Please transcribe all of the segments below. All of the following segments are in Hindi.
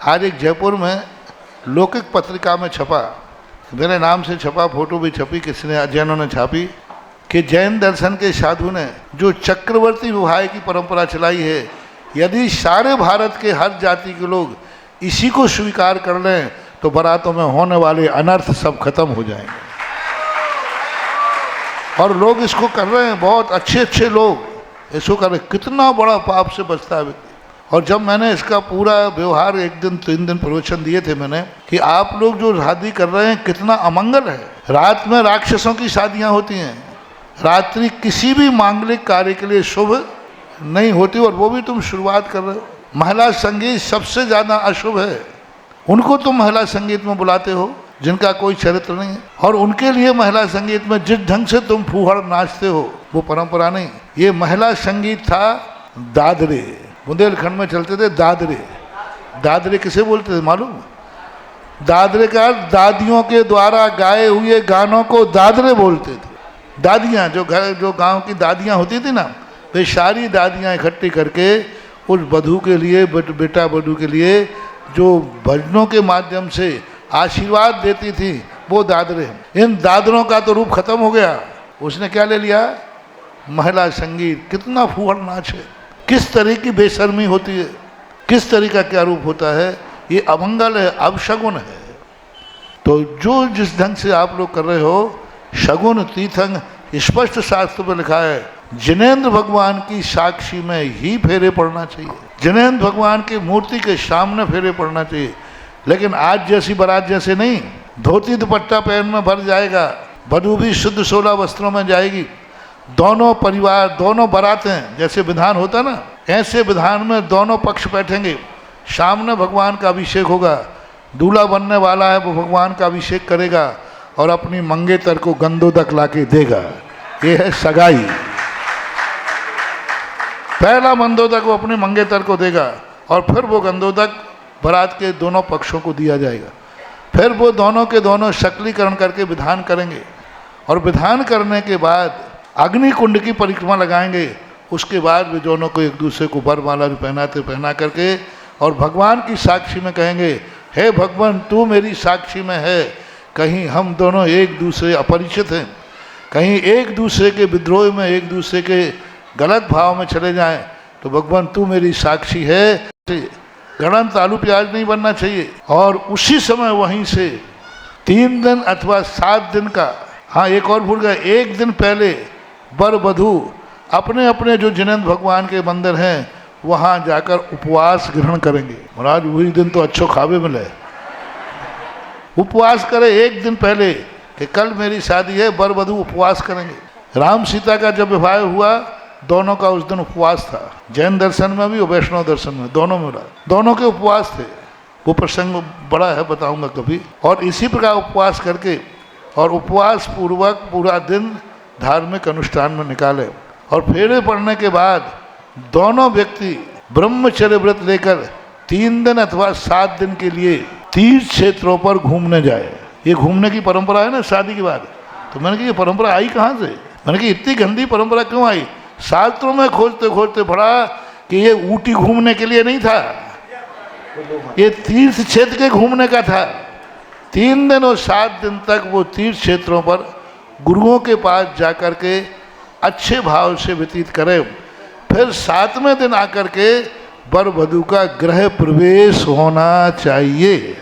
आज एक जयपुर में लौकिक पत्रिका में छपा, मेरे नाम से छपा, फोटो भी छपी, किसने अध्ययनों ने छापी कि जैन दर्शन के साधु ने जो चक्रवर्ती विवाह की परंपरा चलाई है, यदि सारे भारत के हर जाति के लोग इसी को स्वीकार कर लें तो बारातों में होने वाले अनर्थ सब खत्म हो जाएंगे। और लोग इसको कर रहे हैं, बहुत अच्छे अच्छे लोग इसको कर रहे हैं। कितना बड़ा पाप से बचता है व्यक्ति। और जब मैंने इसका पूरा व्यवहार 1 दिन 3 दिन प्रवचन दिए थे मैंने कि आप लोग जो शादी कर रहे हैं कितना अमंगल है। रात में राक्षसों की शादियां होती हैं, रात्रि किसी भी मांगलिक कार्य के लिए शुभ नहीं होती, और वो भी तुम शुरुआत कर रहे हो। महिला संगीत सबसे ज़्यादा अशुभ है, उनको तुम महिला संगीत में बुलाते हो जिनका कोई चरित्र नहीं है, और उनके लिए महिला संगीत में जिस ढंग से तुम फूहड़ नाचते हो वो परंपरा नहीं। ये महिला संगीत था दादरे, बुंदेलखंड में चलते थे दादरे। दादरे किसे बोलते थे मालूम? दादरे का दादियों के द्वारा गाए हुए गानों को दादरे बोलते थे। दादियाँ जो गांव की दादियाँ होती थी ना, वे सारी दादियाँ इकट्ठी करके उस वधू के लिए, बेटा वधू के लिए जो भजनों के माध्यम से आशीर्वाद देती थी वो दादरे। इन दादरों का तो रूप खत्म हो गया, उसने क्या ले लिया? महिला संगीत। कितना फूहड़ नाच है, किस तरह की बेशर्मी होती है, किस तरह का क्या रूप होता है। ये अमंगल है, अपशगुन है। तो जो जिस ढंग से आप लोग कर रहे हो, शगुन तीर्थंग, स्पष्ट शास्त्र में लिखा है जिनेंद्र भगवान की साक्षी में ही फेरे पड़ना चाहिए, जिनेंद्र भगवान की मूर्ति के सामने फेरे पड़ना चाहिए। लेकिन आज जैसी बारात जैसे नहीं, धोती दुपट्टा पहन में भर जाएगा, वधू भी शुद्ध 16 वस्त्रों में जाएगी, दोनों परिवार, दोनों बारातें, जैसे विधान होता ना, ऐसे विधान में दोनों पक्ष बैठेंगे, सामने भगवान का अभिषेक होगा, दूल्हा बनने वाला है वो भगवान का अभिषेक करेगा और अपनी मंगेतर को गंधोदक लाके देगा। ये है सगाई। पहला मंदोदक वो अपने मंगेतर को देगा और फिर वो गंधोदक बारात के दोनों पक्षों को दिया जाएगा। फिर वो दोनों के दोनों शक्लीकरण करके विधान करेंगे, और विधान करने के बाद अग्नि कुंड की परिक्रमा लगाएंगे। उसके बाद वे दोनों को एक दूसरे को वरमाला भी पहना करके और भगवान की साक्षी में कहेंगे, हे भगवान तू मेरी साक्षी में है, कहीं हम दोनों एक दूसरे अपरिचित हैं, कहीं एक दूसरे के विद्रोह में, एक दूसरे के गलत भाव में चले जाएं, तो भगवान तू मेरी साक्षी है। गणन आलू प्याज नहीं बनना चाहिए। और उसी समय वहीं से 3 दिन अथवा 7 दिन का, हाँ एक और भूल गए, 1 दिन पहले वर वधू अपने अपने जो जिनेंद्र भगवान के मंदिर हैं वहाँ जाकर उपवास ग्रहण करेंगे। महाराज वही दिन तो अच्छो खावे मिले, उपवास करे 1 दिन पहले कि कल मेरी शादी है, वर वधू उपवास करेंगे। राम सीता का जब विवाह हुआ, दोनों का उस दिन उपवास था, जैन दर्शन में भी और वैष्णव दर्शन में, दोनों में दोनों के उपवास थे। वो प्रसंग बड़ा है, बताऊंगा कभी। और इसी प्रकार उपवास करके और उपवास पूर्वक पूरा दिन धार्मिक अनुष्ठान में निकाले, और फेरे पड़ने के बाद दोनों व्यक्ति ब्रह्मचर्य व्रत लेकर 3 दिन अथवा 7 दिन के लिए तीर्थ क्षेत्रों पर घूमने जाए। ये घूमने की परंपरा है ना शादी के बाद। तो मैंने कहा ये परंपरा आई कहाँ से? मैंने कहा इतनी गंदी परंपरा क्यों आई? शास्त्रों में खोजते खोजते पढ़ा कि ये ऊटी घूमने के लिए नहीं था, ये तीर्थ क्षेत्र के घूमने का था। 3 दिन और 7 दिन तक वो तीर्थ क्षेत्रों पर गुरुओं के पास जाकर के अच्छे भाव से व्यतीत करें, फिर 7वें दिन आकर के वर वधू का गृह प्रवेश होना चाहिए।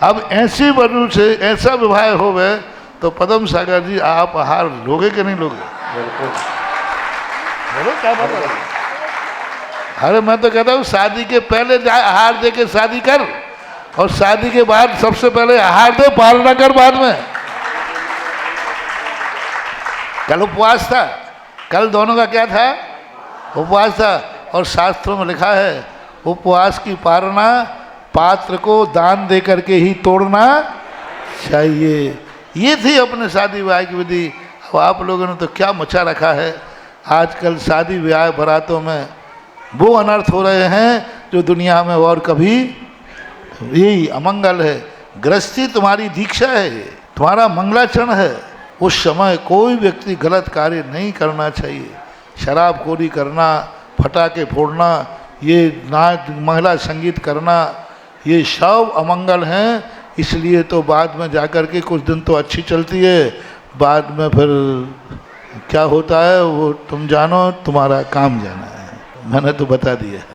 अब ऐसे वधू से ऐसा विवाह हो गए तो पदम सागर जी आप आहार लोगे कि नहीं लोगे? बोलो क्या बात है? अरे मैं तो कहता हूँ शादी के पहले जाए आहार दे के शादी कर, और शादी के बाद सबसे पहले आहार दे, पालना कर बाद में। कल उपवास था, कल दोनों का क्या था? उपवास था। और शास्त्रों में लिखा है उपवास की पालना पात्र को दान दे करके ही तोड़ना चाहिए। ये थी अपने शादी ब्याह की विधि। अब आप लोगों ने तो क्या मचा रखा है। आजकल शादी ब्याह बारातों में वो अनर्थ हो रहे हैं जो दुनिया में और कभी, यही अमंगल है। गृहस्थी तुम्हारी दीक्षा है, तुम्हारा मंगलाचरण है। उस समय कोई व्यक्ति गलत कार्य नहीं करना चाहिए। शराबखोरी करना, फटाके फोड़ना, ये नाच महिला संगीत करना ये सब अमंगल हैं। इसलिए तो बाद में जाकर के कुछ दिन तो अच्छी चलती है, बाद में फिर क्या होता है वो तुम जानो, तुम्हारा काम जाना है। मैंने तो बता दिया।